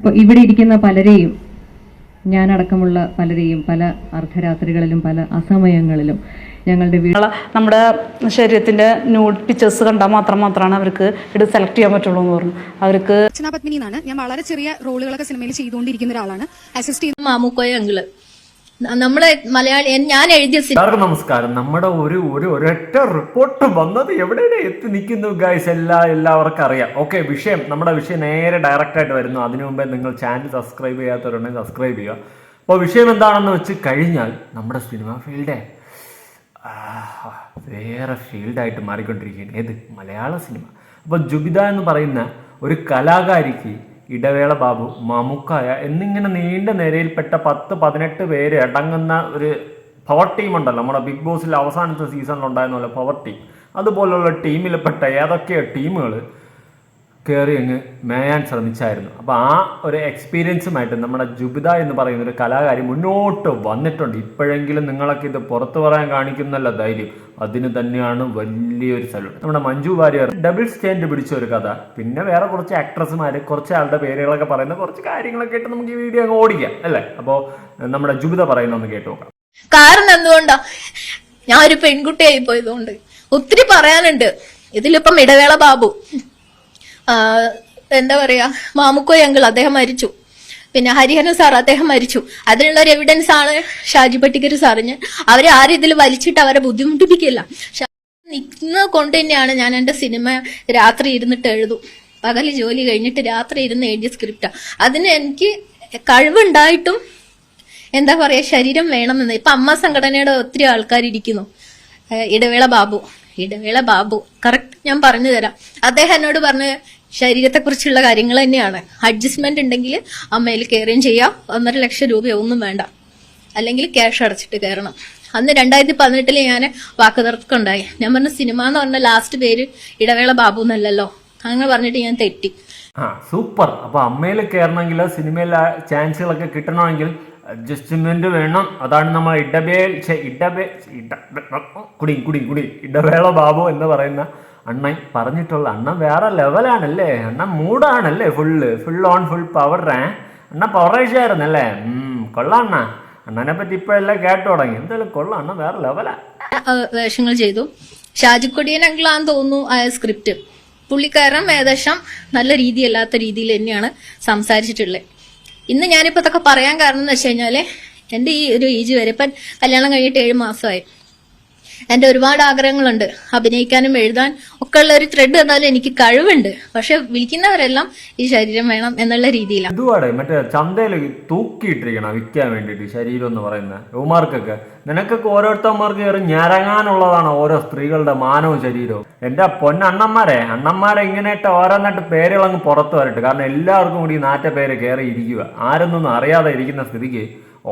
അപ്പോൾ ഇവിടെ ഇരിക്കുന്ന പലരെയും, ഞാനടക്കമുള്ള പലരെയും പല അർദ്ധരാത്രികളിലും പല അസമയങ്ങളിലും ഞങ്ങളുടെ നമ്മുടെ ശരീരത്തിന്റെ ന്യൂഡ് പിക്ചേഴ്സ് കണ്ടാൽ മാത്രമാണ് അവർക്ക് ഇത് സെലക്ട് ചെയ്യാൻ പറ്റുള്ളൂ എന്ന് പറഞ്ഞു. അവർക്ക് പത്മിനി എന്നാണ്. ഞാൻ വളരെ ചെറിയ റോളുകളൊക്കെ സിനിമയിൽ ചെയ്തുകൊണ്ടിരിക്കുന്ന ഒരാളാണ്. അസിസ്റ്റ് ചെയ്യുന്ന മാമുക്കോയ അങ്കിള് നമ്മളെ മലയാളി ഞാൻ എഴുതിയ എല്ലാവർക്കും നമസ്കാരം. നമ്മുടെ ഒരൊറ്റ റിപ്പോർട്ട് വന്നത് എവിടെയാണ് എത്തി നിൽക്കുന്നു ഗൈസ്, എല്ലാവർക്കും അറിയാം. ഓക്കെ, നമ്മുടെ വിഷയം നേരെ ഡയറക്റ്റ് ആയിട്ട് വരുന്നു. അതിനു മുമ്പേ നിങ്ങൾ ചാനൽ സബ്സ്ക്രൈബ് ചെയ്യാത്തവരുണ്ടെങ്കിൽ സബ്സ്ക്രൈബ് ചെയ്യുക. അപ്പോൾ വിഷയം എന്താണെന്ന് വെച്ച് കഴിഞ്ഞാൽ നമ്മുടെ സിനിമ ഫീൽഡേ വേറെ ഫീൽഡായിട്ട് മാറിക്കൊണ്ടിരിക്കുകയാണ്. ഏത് മലയാള സിനിമ. അപ്പോൾ ജുബിത എന്ന് പറയുന്ന ഒരു കലാകാരിക്ക് ഇടവേള ബാബു, മമുക്കായ എന്നിങ്ങനെ നീണ്ട നിരയിൽപ്പെട്ട 10-18 പേര് അടങ്ങുന്ന ഒരു പവർ ടീം ഉണ്ടല്ലോ, നമ്മുടെ ബിഗ് ബോസിൽ അവസാനത്തെ സീസണിലുണ്ടായിരുന്നല്ലോ പവർ ടീം, അതുപോലുള്ള ടീമിൽപ്പെട്ട ഏതൊക്കെയോ ടീമുകൾ കയറി അങ്ങ് മേയാൻ ശ്രമിച്ചായിരുന്നു. അപ്പോൾ ആ ഒരു എക്സ്പീരിയൻസുമായിട്ട് നമ്മുടെ ജുബിത എന്ന് പറയുന്ന ഒരു കലാകാരി മുന്നോട്ട് വന്നിട്ടുണ്ട്. ഇപ്പോഴെങ്കിലും നിങ്ങളൊക്കെ ഇത് പുറത്തു പറയാൻ കാണിക്കുന്നല്ല ധൈര്യം, അതിന് തന്നെയാണ് വലിയൊരു സല്യൂട്ട്. നമ്മുടെ മഞ്ജു വാര്യർ ഡബിൾ സ്റ്റാൻഡ് പിടിച്ച ഒരു കഥ, പിന്നെ വേറെ കുറച്ച് ആക്ട്രസ്മാർ, കുറച്ച് ആളുടെ പേരുകളൊക്കെ പറയുന്ന കുറച്ച് കാര്യങ്ങളൊക്കെ ആയിട്ട് നമുക്ക് ഈ വീഡിയോ അങ്ങ് ഓടിക്കാം അല്ലേ. അപ്പോൾ നമ്മുടെ ജുബിത പറയുന്ന ഒന്ന് കേട്ടു നോക്കാം. കാരണം എന്തുകൊണ്ടാ, ഞാൻ ഒരു പെൺകുട്ടിയായി പോയതുകൊണ്ട് ഒത്തിരി പറയാനുണ്ട്. ഇതിലിപ്പം ഇടവേള ബാബു, എന്താ പറയാ, മാമുക്കോയ അങ്കിൾ അദ്ദേഹം മരിച്ചു, പിന്നെ ഹരിഹരൻ സാർ അദ്ദേഹം മരിച്ചു. അതിനുള്ള ഒരു എവിഡൻസ് ആണ് ഷാജി പട്ടിക്കർ സാറിന്. അവരെ ആരും ഇതിൽ വലിച്ചിട്ട് അവരെ ബുദ്ധിമുട്ടിപ്പിക്കില്ല. നിൽക്കുന്ന കൊണ്ട് തന്നെയാണ് ഞാൻ എന്റെ സിനിമ രാത്രി ഇരുന്നിട്ട് എഴുതും. പകല് ജോലി കഴിഞ്ഞിട്ട് രാത്രി ഇരുന്ന് എഴുതിയ സ്ക്രിപ്റ്റാ. അതിന് എനിക്ക് കഴിവുണ്ടായിട്ടും എന്താ പറയാ, ശരീരം വേണമെന്ന്. ഇപ്പൊ അമ്മ സംഘടനയുടെ ഒത്തിരി ആൾക്കാരിയ്ക്കുന്നു. ഇടവേള ബാബു കറക്റ്റ് ഞാൻ പറഞ്ഞു തരാം. അദ്ദേഹം എന്നോട് പറഞ്ഞ ശരീരത്തെക്കുറിച്ചുള്ള കാര്യങ്ങൾ തന്നെയാണ്. അഡ്ജസ്റ്റ്മെന്റ് ഉണ്ടെങ്കിൽ അമ്മയിൽ കയറുകയും ചെയ്യാം. 1.5 ലക്ഷം രൂപയൊന്നും വേണ്ട, അല്ലെങ്കിൽ ക്യാഷ് അടച്ചിട്ട് കയറണം. അന്ന് 2018 ഞാൻ വാക്കുതർക്കം ഉണ്ടായി. ഞാൻ പറഞ്ഞ സിനിമ എന്ന് പറഞ്ഞ ലാസ്റ്റ് പേര് ഇടവേള ബാബു എന്നല്ലല്ലോ, അങ്ങനെ പറഞ്ഞിട്ട് ഞാൻ തെറ്റി. സൂപ്പർ. അപ്പൊ അമ്മയിൽ കയറണമെങ്കിൽ സിനിമയിൽ ചാൻസുകളൊക്കെ കിട്ടണമെങ്കിൽ അഡ്ജസ്റ്റ്മെന്റ് വേണം. അതാണ് നമ്മൾ ഇടവേള ബാബു എന്ന് പറയുന്ന അണ്ണൻ പറഞ്ഞിട്ടുള്ള. അണ്ണൻ വേറെ ലെവലാണല്ലേ, അണ്ണൻ മൂടാണല്ലേ, ഫുൾ ഓൺ ഫുൾ പവർ. അണ്ണ പവറേഷായിരുന്നല്ലേ. കൊള്ളാം അണ്ണ. അണ്ണനെ പറ്റി ഇപ്പോഴെല്ലാം കേട്ടു തുടങ്ങി. എന്തായാലും കൊള്ളാം, അണ്ണൻ വേറെ ലെവലാ. വേഷങ്ങൾ ചെയ്തു. ഷാജിക്കൊടിയൻ അങ്കിളാന്ന് തോന്നുന്നു ആ സ്ക്രിപ്റ്റ്. പുള്ളിക്കാരൻ ഏകദേശം നല്ല രീതിയല്ലാത്ത രീതിയിൽ തന്നെയാണ് സംസാരിച്ചിട്ടുള്ളത്. ഇന്ന് ഞാനിപ്പോ ഇതൊക്കെ പറയാൻ കാരണം എന്ന് വെച്ച് കഴിഞ്ഞാല്, എന്റെ ഈ ഒരു ഏജ് വരെ, ഇപ്പം കല്യാണം കഴിഞ്ഞിട്ട് 7 മാസമായി. എന്റെ ഒരുപാട് ആഗ്രഹങ്ങളുണ്ട്, അഭിനയിക്കാനും എഴുതാൻ ഒക്കെ ഉള്ള ഒരു ത്രെഡ് എന്നാലും എനിക്ക് കഴിവുണ്ട്. പക്ഷെ വിളിക്കുന്നവരെല്ലാം ഈ ശരീരം വേണം എന്നുള്ള രീതിയിലാണ്. ഇതുപാടെ മറ്റേ ചന്തയിൽ തൂക്കിയിട്ടിരിക്കണം വിൽക്കാൻ വേണ്ടിയിട്ട് ശരീരം എന്ന് പറയുന്നത് യുവമാർക്കൊക്കെ. നിനക്കൊക്കെ ഓരോരുത്തന്മാർക്ക് കയറി ഞരങ്ങാനുള്ളതാണ് ഓരോ സ്ത്രീകളുടെ മാനവും ശരീരവും. എന്റെ പൊന്നണ്ണന്മാരെ ഇങ്ങനെയിട്ട് ഓരോന്നായിട്ട് പേരുകളങ്ങ് പുറത്തു വരട്ടെ. കാരണം എല്ലാവർക്കും കൂടി നാറ്റ പേര് കയറി ഇരിക്കുക. ആരൊന്നും അറിയാതെ ഇരിക്കുന്ന സ്ഥിതിക്ക്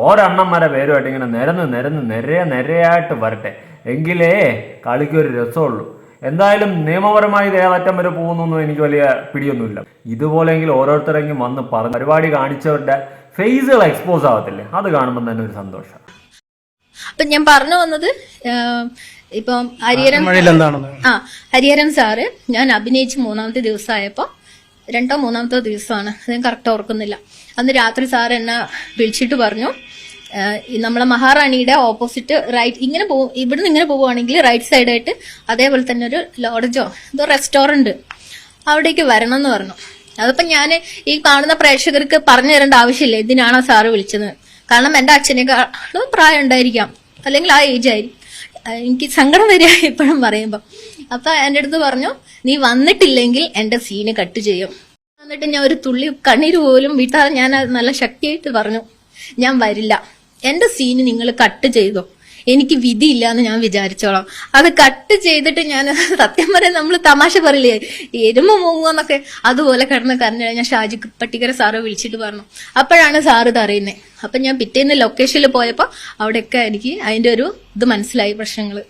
ഓരോ അണ്ണന്മാരെ പേരുമായിട്ട് ഇങ്ങനെ നിരയായിട്ട് വരട്ടെ, എങ്കിലേ കളിക്കൊരു രസമുള്ളൂ. എന്തായാലും നിയമപരമായി ഏതറ്റം വരെ പോകുന്നൊന്നും എനിക്ക് വലിയ പിടിയൊന്നുമില്ല. ഇതുപോലെയെങ്കിലും ഓരോരുത്തരെങ്കിലും വന്ന് പറഞ്ഞ് പരിപാടി കാണിച്ചവരുടെ ഫേസുകൾ എക്സ്പോസ് ആവത്തില്ലേ, അത് കാണുമ്പോൾ തന്നെ ഒരു സന്തോഷം. അപ്പൊ ഞാൻ പറഞ്ഞു വന്നത്, ഇപ്പം ഹരിഹരൻ സാറ് ഞാൻ അഭിനയിച്ച് 3ാമത്തെ ദിവസമായപ്പോ, 2-3ാമത്തെ ദിവസമാണ്, ഞാൻ കറക്റ്റ് ഓർക്കുന്നില്ല. അന്ന് രാത്രി സാർ എന്നെ വിളിച്ചിട്ട് പറഞ്ഞു, നമ്മളെ മഹാറാണിയുടെ ഓപ്പോസിറ്റ് റൈറ്റ് ഇങ്ങനെ പോകും, ഇവിടുന്ന് ഇങ്ങനെ പോവുകയാണെങ്കിൽ റൈറ്റ് സൈഡായിട്ട് അതേപോലെ തന്നെ ഒരു ലോഡ്ജോ എന്തോ റെസ്റ്റോറന്റ്, അവിടേക്ക് വരണം എന്ന് പറഞ്ഞു. അതിപ്പോ ഞാൻ ഈ കാണുന്ന പ്രേക്ഷകർക്ക് പറഞ്ഞു തരേണ്ട ആവശ്യമില്ല എന്തിനാണോ സാറ് വിളിച്ചത്. കാരണം എന്റെ അച്ഛനേക്കാളും പ്രായം ഉണ്ടായിരിക്കാം, അല്ലെങ്കിൽ ആ ഏജ് ആയിരിക്കും. എനിക്ക് സങ്കടം വരിക ഇപ്പോഴും പറയുമ്പോ. അപ്പൊ എന്റെ അടുത്ത് പറഞ്ഞു, നീ വന്നിട്ടില്ലെങ്കിൽ എന്റെ സീന് കട്ട് ചെയ്യും. എന്നിട്ട് ഞാൻ ഒരു തുള്ളി കണ്ണീര് പോലും വീട്ടാതെ ഞാൻ നല്ല ശക്തിയായിട്ട് പറഞ്ഞു, ഞാൻ വരില്ല, എന്റെ സീന് നിങ്ങൾ കട്ട് ചെയ്തോ, എനിക്ക് വിധിയില്ല എന്ന് ഞാൻ വിചാരിച്ചോളാം. അത് കട്ട് ചെയ്തിട്ട് ഞാൻ സത്യം പറയാൻ, നമ്മൾ തമാശ പറയില്ലേ എരുമ മൂങ്ങുന്നൊക്കെ, അതുപോലെ കിടന്ന് കരഞ്ഞ ഞാൻ ഷാജി പട്ടിക്കര സാറ് വിളിച്ചിട്ട് പറഞ്ഞു. അപ്പോഴാണ് സാറ് ഇത് അറിയുന്നത്. അപ്പൊ ഞാൻ പിറ്റേന്ന് ലൊക്കേഷനിൽ പോയപ്പോ അവിടെയൊക്കെ എനിക്ക് അതിന്റെ ഒരു ഇത് മനസ്സിലായി, പ്രശ്നങ്ങള്.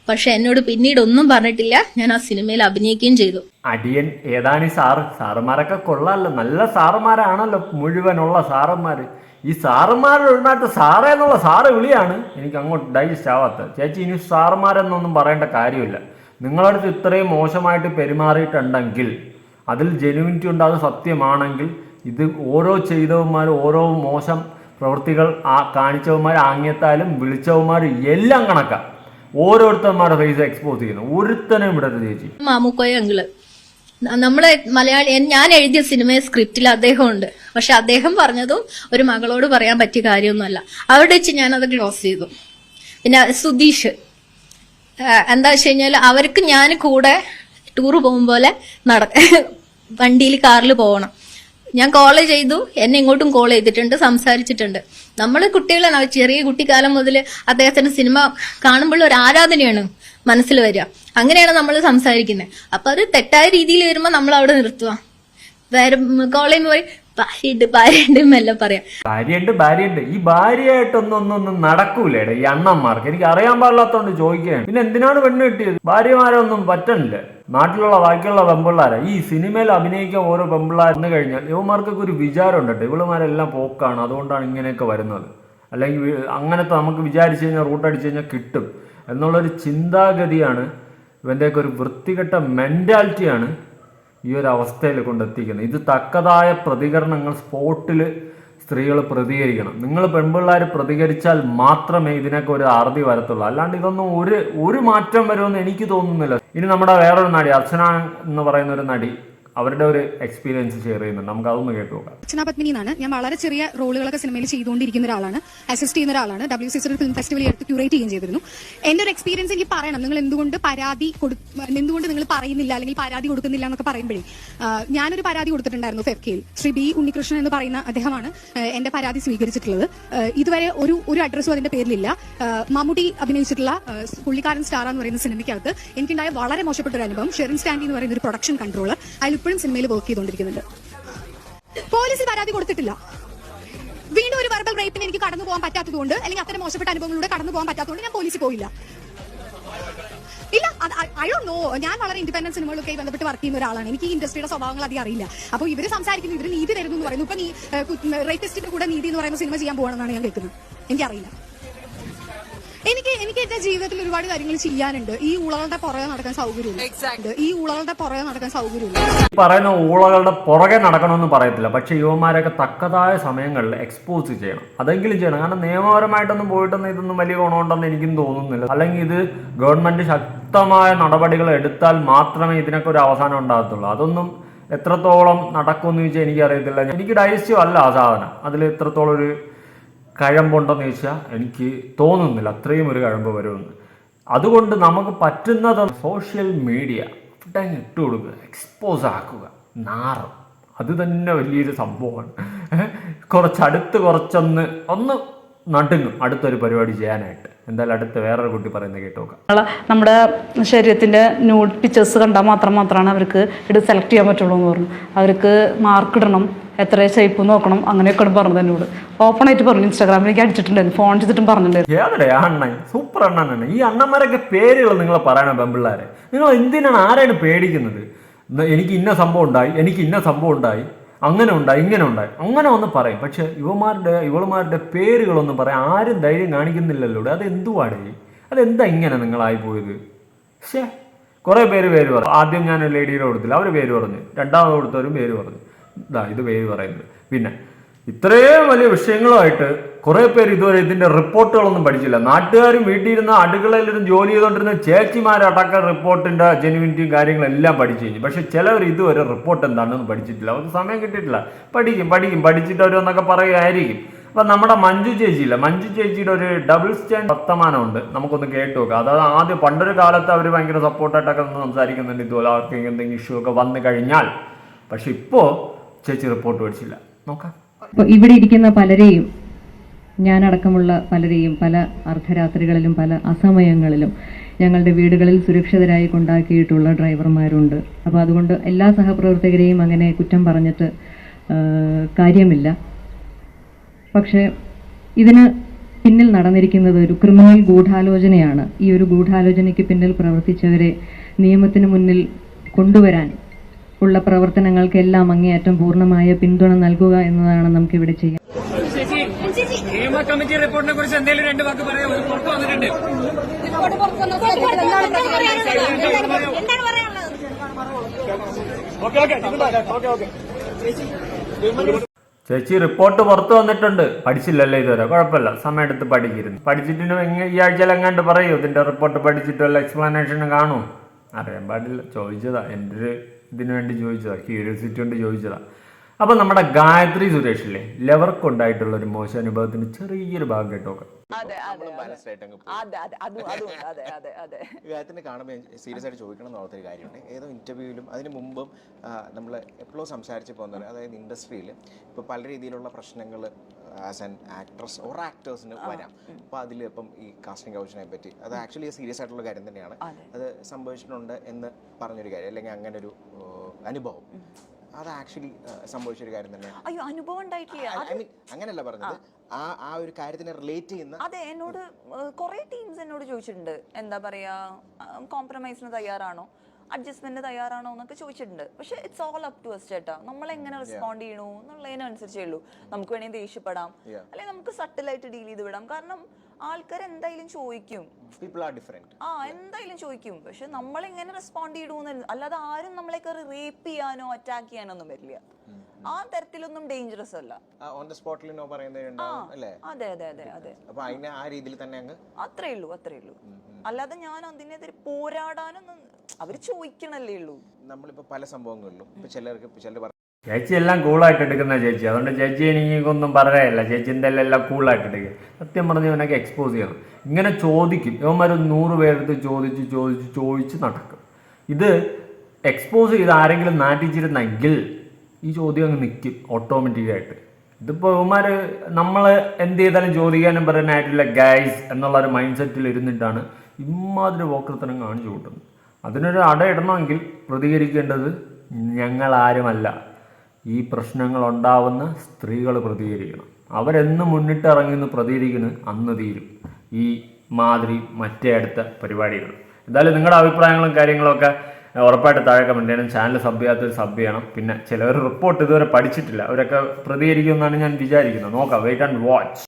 പക്ഷെ എന്നോട് പിന്നീട് ഒന്നും പറഞ്ഞിട്ടില്ല. ഞാൻ ആ സിനിമയിൽ അഭിനയിക്കുകയും ചെയ്തു. അടിയൻ ഏതാണ് ഈ സാറുമാരൊക്കെ കൊള്ളാമല്ലോ, നല്ല സാറുമാരാണല്ലോ മുഴുവനുള്ള സാറന്മാര്. ഈ സാറുമാരുടെ ഒഴിനാട്ട് സാറേ എന്നുള്ള സാറ് വിളിയാണ് എനിക്ക് അങ്ങോട്ട് ഡൈജസ്റ്റ് ആവാത്തത്. ചേച്ചി ഇനി സാറുമാരെന്നൊന്നും പറയേണ്ട കാര്യമില്ല. നിങ്ങളടുത്ത് ഇത്രയും മോശമായിട്ട് പെരുമാറിയിട്ടുണ്ടെങ്കിൽ, അതിൽ ജെനുവിനിറ്റി ഉണ്ട്, അത് സത്യമാണെങ്കിൽ ഇത് ഓരോ ചെയ്തവന്മാരും ഓരോ മോശം പ്രവൃത്തികൾ കാണിച്ചവന്മാർ ആംഗ്യത്താലും വിളിച്ചവന്മാരും എല്ലാം കണക്കാം. ഓരോരുത്തന്മാരുടെ ഫേസ് എക്സ്പോസ് ചെയ്യുന്നു. ഒരുത്തനെയും വിടരുത് ചേച്ചി. മാമുക്കോയ അങ്കിള് നമ്മളെ മലയാളി, ഞാൻ എഴുതിയ സിനിമ സ്ക്രിപ്റ്റിൽ അദ്ദേഹം ഉണ്ട്. പക്ഷെ അദ്ദേഹം പറഞ്ഞതും ഒരു മകളോട് പറയാൻ പറ്റിയ കാര്യമൊന്നുമല്ല. അവിടെ വെച്ച് ഞാനത് ക്ലോസ് ചെയ്തു. പിന്നെ സുധീഷ്, എന്താ വെച്ച് കഴിഞ്ഞാൽ അവർക്ക് ഞാൻ കൂടെ ടൂറ് പോകും പോലെ വണ്ടിയിൽ കാറിൽ പോകണം. ഞാൻ കോൾ ചെയ്തു, എന്നെ ഇങ്ങോട്ടും കോൾ ചെയ്തിട്ടുണ്ട്, സംസാരിച്ചിട്ടുണ്ട്. നമ്മൾ കുട്ടികളാണ്, ചെറിയ കുട്ടിക്കാലം മുതൽ അദ്ദേഹത്തിന്റെ സിനിമ കാണുമ്പോൾ ഒരു ആരാധനയാണ് മനസ്സിൽ വരിക. അങ്ങനെയാണ് നമ്മൾ സംസാരിക്കുന്നത്. അപ്പൊ അത് തെറ്റായ രീതിയിൽ വരുമ്പോൾ നമ്മൾ അവിടെ നിർത്തുക. വേറെ കോൾ ചെയ്യുമ്പോൾ ഭാര്യയുണ്ട് എല്ലാം പറയാം. ഭാര്യയുണ്ട് ഈ ഭാര്യയായിട്ടൊന്നും നടക്കൂലേടെ ഈ അണ്ണന്മാർക്ക്. എനിക്ക് അറിയാൻ പാടില്ലാത്തോണ്ട് ചോദിക്കുകയാണ്. പിന്നെ എന്തിനാണ് പെണ്ണ് കിട്ടിയത്? ഭാര്യമാരൊന്നും പറ്റണില്ല. നാട്ടിലുള്ള ബാക്കിയുള്ള പെമ്പിള്ളാരെ ഈ സിനിമയിൽ അഭിനയിക്കാൻ ഓരോ പെമ്പിള്ളാർ വന്നു കഴിഞ്ഞാൽ ഇവന്മാർക്കൊക്കെ ഒരു വിചാരം ഉണ്ട്, ഇവളുമാരെല്ലാം പോക്കാണ്, അതുകൊണ്ടാണ് ഇങ്ങനെയൊക്കെ വരുന്നത്. അല്ലെങ്കിൽ അങ്ങനത്തെ നമുക്ക് വിചാരിച്ചു കഴിഞ്ഞാൽ റൂട്ടടിച്ചു കഴിഞ്ഞാൽ കിട്ടും എന്നുള്ളൊരു ചിന്താഗതിയാണ്, ഇവൻ്റെയൊക്കെ ഒരു വൃത്തികെട്ട മെൻറ്റാലിറ്റിയാണ് ഈ ഒരു അവസ്ഥയിൽ കൊണ്ടെത്തിക്കുന്നത്. ഇത് തക്കതായ പ്രതികരണങ്ങൾ സ്പോട്ടിൽ സ്ത്രീകൾ പ്രതികരിക്കണം. നിങ്ങൾ പെൺപിള്ളേർ പ്രതികരിച്ചാൽ മാത്രമേ ഇതിനൊക്കെ ഒരു അറുതി വരത്തുള്ളൂ. അല്ലാണ്ട് ഇതൊന്നും ഒരു മാറ്റം വരുമെന്ന് എനിക്ക് തോന്നുന്നില്ല. ഇനി നമ്മുടെ വേറൊരു നടി അർച്ചന എന്ന് പറയുന്ന ഒരു നടി അവരുടെ ഒരു എക്സ്പീരിയൻസ് ഷെയർ ചെയ്യുന്നുണ്ട്. നമുക്ക് അതൊന്ന് കേട്ടു നോക്കാം. അർച്ചന പത്മിനി എന്നാണ്. ഞാൻ വളരെ ചെറിയ റോളുകളൊക്കെ സിനിമയിൽ ചെയ്തുകൊണ്ടിരിക്കുന്ന ഒരാളാണ്, അസിസ്റ്റ് ചെയ്യുന്ന ഒരാളാണ്. WCC ഫിലിം ഫെസ്റ്റിവൽ എടുത്ത് ക്യൂറേറ്റ് ചെയ്യുകയും ചെയ്തിരുന്നു. എന്റെ ഒരു എക്സ്പീരിയൻസ് എനിക്ക് പറയണം. നിങ്ങൾ എന്തുകൊണ്ട് നിങ്ങൾ പറയുന്നില്ല അല്ലെങ്കിൽ പരാതി കൊടുക്കുന്നില്ല എന്നൊക്കെ പറയുമ്പോഴേ, ഞാനൊരു പരാതി കൊടുത്തിട്ടുണ്ടായിരുന്നു ഫെഫ്കയിൽ. ശ്രീ ബി ഉണ്ണികൃഷ്ണൻ എന്ന് പറയുന്ന അദ്ദേഹമാണ് എന്റെ പരാതി സ്വീകരിച്ചിട്ടുള്ളത്. ഇതുവരെ ഒരു അഡ്രസ്സും അതിന്റെ പേരിലില്ല. മമ്മൂട്ടി അഭിനയിച്ചിട്ടുള്ള പുള്ളിക്കാരൻ സ്റ്റാർ എന്ന് പറയുന്ന സിനിമയ്ക്കകത്ത് എനിക്കുണ്ടായ വളരെ മോശപ്പെട്ട ഒരു അനുഭവം. ഷെറിൻ സ്റ്റാൻഡി എന്ന് പറയുന്ന ഒരു പ്രൊഡക്ഷൻ കൺട്രോളർ ഇപ്പോഴും സിനിമയിൽ വർക്ക് ചെയ്തുകൊണ്ടിരിക്കുന്നുണ്ട്. പോലീസ് പരാതി കൊടുത്തിട്ടില്ല. വീണ്ടും ഒരു വെർബൽ റേപ്പിന് എനിക്ക് കടന്നു പോകാൻ പറ്റാത്തതുകൊണ്ട്, അല്ലെങ്കിൽ അത്തരം മോശപ്പെട്ട അനുഭവങ്ങളിലൂടെ കടന്നു പോകാൻ പറ്റാത്തതുകൊണ്ട് ഞാൻ പോലീസിൽ പോയില്ല. ഇല്ല, ഐ ഡോണ്ട് നോ. ഞാൻ വളരെ ഇൻഡിപെൻഡന്റ് സിനിമകളൊക്കെ ബന്ധപ്പെട്ട് വർക്ക് ചെയ്യുന്ന ഒരാളാണ്. എനിക്ക് ഈ ഇൻഡസ്ട്രിയുടെ സ്വഭാവങ്ങൾ അധികം അറിയില്ല. അപ്പോൾ ഇവര് സംസാരിക്കുന്നു, ഇവര് നീതി തരുന്നു എന്ന് പറയുന്നു. ഇപ്പൊ റേപ്പിസ്റ്റിന്റെ കൂടെ നീതി എന്ന് പറയുന്ന സിനിമ ചെയ്യാൻ പോകണമെന്നാണ് ഞാൻ കേൾക്കുന്നത്. എനിക്കറിയില്ല. എനിക്ക് എന്റെ ജീവിതത്തിൽ ഒരുപാട് കാര്യങ്ങൾ ചെയ്യാനുണ്ട്. ഈ ഊളകളുടെ പുറകെ നടക്കാൻ സൗകര്യമില്ല. പറയുന്ന ഊളകളുടെ പുറകെ നടക്കണമെന്ന് പറയത്തില്ല. പക്ഷെ യുവമാരൊക്കെ തക്കതായ സമയങ്ങളിൽ എക്സ്പോസ് ചെയ്യണം. അതെങ്കിലും ചെയ്യണം. കാരണം നിയമപരമായിട്ടൊന്നും പോയിട്ടൊന്നും ഇതൊന്നും വലിയ ഗുണമുണ്ടെന്ന് എനിക്കും തോന്നുന്നില്ല. അല്ലെങ്കിൽ ഇത് ഗവൺമെന്റ് ശക്തമായ നടപടികൾ എടുത്താൽ മാത്രമേ ഇതിനൊക്കെ ഒരു അവസാനം ഉണ്ടാകത്തുള്ളൂ. അതൊന്നും എത്രത്തോളം നടക്കുമെന്ന് ചോദിച്ചാൽ എനിക്കറിയത്തില്ല. എനിക്ക് ഡൈജസ്റ്റീവ് അല്ല ആ സാധനം. അതിൽ എത്രത്തോളം ഒരു കഴമ്പുണ്ടെന്ന് ചോദിച്ചാൽ എനിക്ക് തോന്നുന്നില്ല അത്രയും ഒരു കഴമ്പ് വരുമെന്ന്. അതുകൊണ്ട് നമുക്ക് പറ്റുന്നത് സോഷ്യൽ മീഡിയ ഇട്ട് കൊടുക്കുക, എക്സ്പോസ് ആക്കുക, നാറും. അത് തന്നെ വലിയൊരു സംഭവമാണ്. കുറച്ചൊന്ന് നടുങ്ങും അടുത്തൊരു പരിപാടി ചെയ്യാനായിട്ട്. എന്തായാലും അടുത്ത് വേറൊരു കുട്ടി പറയുന്നത് കേട്ട് നോക്കാം. നമ്മുടെ ശരീരത്തിൻ്റെ ന്യൂഡ് പിക്ചേഴ്സ് കണ്ടാൽ മാത്രമാണ് അവർക്ക് ഇത് സെലക്ട് ചെയ്യാൻ പറ്റുള്ളൂ എന്ന് പറഞ്ഞു. അവർക്ക് മാർക്ക് ഇടണം, എത്ര ഷേപ്പ് നോക്കണം, അങ്ങനെയൊക്കെയാണ് പറഞ്ഞത് എന്നോട്. ഓപ്പൺ ആയിട്ട് പറഞ്ഞു. ഇൻസ്റ്റാഗ്രാമിൽ എനിക്ക് അടിച്ചിട്ടുണ്ടായിരുന്നു, ഫോൺ ചെയ്തിട്ടും പറഞ്ഞിട്ടുണ്ടായിരുന്നു. അണ്ണൻ സൂപ്പർ അണ്ണനാണ്. ഈ അണ്ണന്മാരൊക്കെ പേരുകൾ നിങ്ങൾ പറയണം. പെമ്പിള്ളാരെ നിങ്ങൾ എന്തിനാണ് ആരെയാണ് പേടിക്കുന്നത്? എനിക്ക് ഇന്ന സംഭവം ഉണ്ടായി, അങ്ങനെ ഉണ്ടായി, ഇങ്ങനെ ഉണ്ടായി, അങ്ങനെ ഒന്ന് പറയും. പക്ഷെ ഇവളുമാരുടെ പേരുകളൊന്നും പറയാം ആരും ധൈര്യം കാണിക്കുന്നില്ലല്ലോ. അതെന്തുവാടേ? അതെന്താ ഇങ്ങനെ നിങ്ങളായിപ്പോയത്? പക്ഷേ കുറേ പേര് പറഞ്ഞു. ആദ്യം ഞാൻ ലേഡിയുടെ കൊടുത്തില്ല, അവർ പേര് പറഞ്ഞു. രണ്ടാമത് കൊടുത്തവരും പേര് പറഞ്ഞു. ഇത് പേര് പറയുന്നത്. പിന്നെ ഇത്രയും വലിയ വിഷയങ്ങളുമായിട്ട് കുറേ പേര് ഇതുവരെ ഇതിന്റെ റിപ്പോർട്ടുകളൊന്നും പഠിച്ചില്ല. നാട്ടുകാരും വീട്ടിലിരുന്ന അടുക്കളയിലിരുന്ന് ജോലി ചെയ്തുകൊണ്ടിരുന്ന ചേച്ചിമാരടക്കം റിപ്പോർട്ടിന്റെ ജെനുവിനിറ്റിയും കാര്യങ്ങളെല്ലാം പഠിച്ചു കഴിഞ്ഞു. പക്ഷെ ചിലവർ ഇതുവരെ റിപ്പോർട്ട് എന്താണെന്ന് പഠിച്ചിട്ടില്ല. അവർക്ക് സമയം കിട്ടിയിട്ടില്ല. പഠിച്ചിട്ട് അവരൊന്നൊക്കെ പറയുമായിരിക്കും. അപ്പൊ നമ്മുടെ മഞ്ജു ചേച്ചിയുടെ ഒരു ഡബിൾ സ്റ്റാൻഡ് വർത്തമാനമുണ്ട്. നമുക്കൊന്ന് കേട്ടു നോക്കാം. അതായത് ആദ്യം പണ്ടൊരു കാലത്ത് അവർ ഭയങ്കര സപ്പോർട്ടായിട്ടൊക്കെ സംസാരിക്കുന്നുണ്ട്. ഇതുപോലെ അവർക്ക് എന്തെങ്കിലും ഇഷ്യൂ ഒക്കെ വന്നു കഴിഞ്ഞാൽ. പക്ഷെ ഇപ്പോ ചേച്ചി റിപ്പോർട്ട് പഠിച്ചില്ല. നോക്കാം. അപ്പോൾ ഇവിടെ ഇരിക്കുന്ന പലരെയും, ഞാനടക്കമുള്ള പലരെയും പല അർദ്ധരാത്രികളിലും പല അസമയങ്ങളിലും ഞങ്ങളുടെ വീടുകളിൽ സുരക്ഷിതരായി കൊണ്ടാക്കിയിട്ടുള്ള ഡ്രൈവർമാരുണ്ട്. അപ്പോൾ അതുകൊണ്ട് എല്ലാ സഹപ്രവർത്തകരെയും അങ്ങനെ കുറ്റം പറഞ്ഞിട്ട് കാര്യമില്ല. പക്ഷേ ഇതിന് പിന്നിൽ നടന്നിരിക്കുന്നത് ഒരു ക്രിമിനൽ ഗൂഢാലോചനയാണ്. ഈ ഒരു ഗൂഢാലോചനയ്ക്ക് പിന്നിൽ പ്രവർത്തിച്ചവരെ നിയമത്തിന് മുന്നിൽ കൊണ്ടുവരാൻ ഉള്ള പ്രവർത്തനങ്ങൾക്കെല്ലാം അങ്ങേയറ്റം പൂർണ്ണമായ പിന്തുണ നൽകുക എന്നതാണ് നമുക്കിവിടെ ചെയ്യാൻ. നിയമ കമ്മിറ്റി റിപ്പോർട്ടിനെ കുറിച്ച് എന്തെങ്കിലും രണ്ട് വാക്ക് പറയാം. ഒരു പുറത്ത് വന്നിട്ടുണ്ട്. ഓക്കെ ചേച്ചി റിപ്പോർട്ട് പുറത്തു വന്നിട്ടുണ്ട്, പഠിച്ചില്ലല്ലേ ഇതുവരെ, കുഴപ്പമില്ല, സമയമെടുത്ത് പഠിക്കരുത്. പഠിച്ചിട്ട് ഈ ആഴ്ചയിൽ എങ്ങാണ്ട് പറയൂ ഇതിന്റെ റിപ്പോർട്ട് പഠിച്ചിട്ട് വല്ല എക്സ്പ്ലനേഷൻ കാണൂ. അറിയാൻ പാടില്ല, ചോദിച്ചതാ, എൻ്റെ ഒരു ഇതിനു വേണ്ടി ചോദിച്ചതാ, ക്യൂരിയോസിറ്റി കൊണ്ട് ചോദിച്ചതാ. അപ്പം നമ്മുടെ ഗായത്രി സുരേഷില്ലേ, ലവർക്ക് ഉണ്ടായിട്ടുള്ള ഒരു മോശം അനുഭവത്തിന് ചെറിയൊരു ഭാഗം കേട്ടോക്കെ. ഗായത്രിനെ കാണുമ്പോൾ സീരിയസ് ആയിട്ട് ചോദിക്കണം എന്നുള്ളൊരു കാര്യമുണ്ട്. ഏതോ ഇന്റർവ്യൂവിലും അതിന് മുമ്പും നമ്മൾ എപ്പോഴും സംസാരിച്ച് പോകുന്നത്, അതായത് ഇൻഡസ്ട്രിയിൽ ഇപ്പോൾ പല രീതിയിലുള്ള പ്രശ്നങ്ങൾ ആസ് ആൻ ആക്ട്രസ് ഓർ ആക്ടേഴ്സിന് വരാം. അപ്പോൾ അതിൽ ഇപ്പം ഈ കാസ്റ്റിംഗ് കൗച്ചിനെ പറ്റി അത് ആക്ച്വലി സീരിയസ് ആയിട്ടുള്ള കാര്യം തന്നെയാണ്. അത് സംഭവിച്ചിട്ടുണ്ട് എന്ന് പറഞ്ഞൊരു കാര്യം, അല്ലെങ്കിൽ അങ്ങനെ ഒരു അനുഭവം അത് ആക്ച്വലി സംഭവിച്ചൊരു കാര്യം തന്നെയാണ്. അയ്യോ, അനുഭവം ഉണ്ടായിട്ടില്ല. അങ്ങനെയല്ല പറഞ്ഞത്, ആ ഒരു കാര്യത്തിനെ റിലേറ്റ് ചെയ്യുന്ന. അതെ, എന്നോട് കുറെ ടീംസ് എന്നോട് ചോദിച്ചിട്ടുണ്ട്, എന്താ പറയാ, കോംപ്രമൈസിന് തയ്യാറാണോ, അഡ്ജസ്റ്റ്മെന്റ് തയ്യാറാണോ എന്നൊക്കെ ചോദിച്ചിട്ടുണ്ട്. പക്ഷെ it's all up to us ചേട്ടാ, നമ്മൾ എങ്ങനെ റെസ്പോണ്ട് ചെയ്യണു എന്നുള്ളതിനനുസരിച്ചേ ഉള്ളൂ. നമുക്ക് വേണമെങ്കിൽ ദേഷ്യപ്പെടാം, അല്ലെങ്കിൽ നമുക്ക് സട്ടിലായിട്ട് ഡീൽ ചെയ്ത് വിടാം. കാരണം ആൾക്കാർ എന്തായാലും ചോദിക്കും, എന്തായാലും ചോദിക്കും. പക്ഷെ നമ്മൾ എങ്ങനെ റെസ്പോണ്ട് ചെയ്യണൂന്ന്, അല്ലാതെ ആരും നമ്മളെയൊക്കെ റേപ്പ് ചെയ്യാനോ അറ്റാക്ക് ചെയ്യാനോ ഒന്നും വരില്ല. ആ തരത്തിലൊന്നും ഡേഞ്ചറസ് അല്ല. അതെ അതെ അതെ അതെ, അത്രേ ഉള്ളൂ. അല്ലാതെ ഞാൻ അതിനെതിരെ പോരാടാനൊന്നും, അവര് ചോദിക്കണല്ലേ ഉള്ളൂ. നമ്മളിപ്പോ പല സംഭവങ്ങളിലും ചിലർ ചേച്ചി എല്ലാം കൂളായിട്ട് എടുക്കുന്ന ചേച്ചി, അതുകൊണ്ട് ചേച്ചി എനിക്കൊന്നും പറയാനില്ല. ചേച്ചി എന്തായാലും എല്ലാം കൂളായിട്ട് എടുക്കുക. സത്യം പറഞ്ഞ് ഇവനൊക്കെ എക്സ്പോസ് ചെയ്യണം. ഇങ്ങനെ ചോദിക്കും, ഇവന്മാർ 100 പേരെടുത്ത് ചോദിച്ച് നടക്കും. ഇത് എക്സ്പോസ് ചെയ്ത് ആരെങ്കിലും നാട്ടിച്ചിരുന്നെങ്കിൽ ഈ ചോദ്യം അങ്ങ് നിൽക്കും ഓട്ടോമാറ്റിക്കായിട്ട്. ഇതിപ്പോൾ ഇവന്മാർ നമ്മൾ എന്ത് ചെയ്താലും ചോദിക്കാനും പറയാനായിട്ടില്ല ഗൈസ് എന്നുള്ളൊരു മൈൻഡ് സെറ്റിൽ ഇരുന്നിട്ടാണ് ഇമ്മാതിരി വോക്കൃത്തനം കാണിച്ചു കൂട്ടുന്നത്. അതിനൊരു അടയിടണമെങ്കിൽ പ്രതികരിക്കേണ്ടത് ഞങ്ങളാരുമല്ല, ഈ പ്രശ്നങ്ങൾ ഉണ്ടാവുന്ന സ്ത്രീകൾ പ്രതികരിക്കണം. അവരെന്ന് മുന്നിട്ടിറങ്ങി പ്രതികരിക്കുന്നത് അന്ന് തീരും ഈ മാതിരി മറ്റേ അടുത്ത പരിപാടികൾ. എന്തായാലും നിങ്ങളുടെ അഭിപ്രായങ്ങളും കാര്യങ്ങളൊക്കെ ഉറപ്പായിട്ട് താഴെ കമൻറ്റ് ചെയ്യണം. ചാനൽ സബ് ചെയ്യാത്തവർ സബ് ചെയ്യണം. പിന്നെ ചിലവർ റിപ്പോർട്ട് ഇതുവരെ പഠിച്ചിട്ടില്ല, അവരൊക്കെ പ്രതികരിക്കുമെന്നാണ് ഞാൻ വിചാരിക്കുന്നത്. നോക്കാം, വെയിറ്റ് ആൻഡ് വാച്ച്.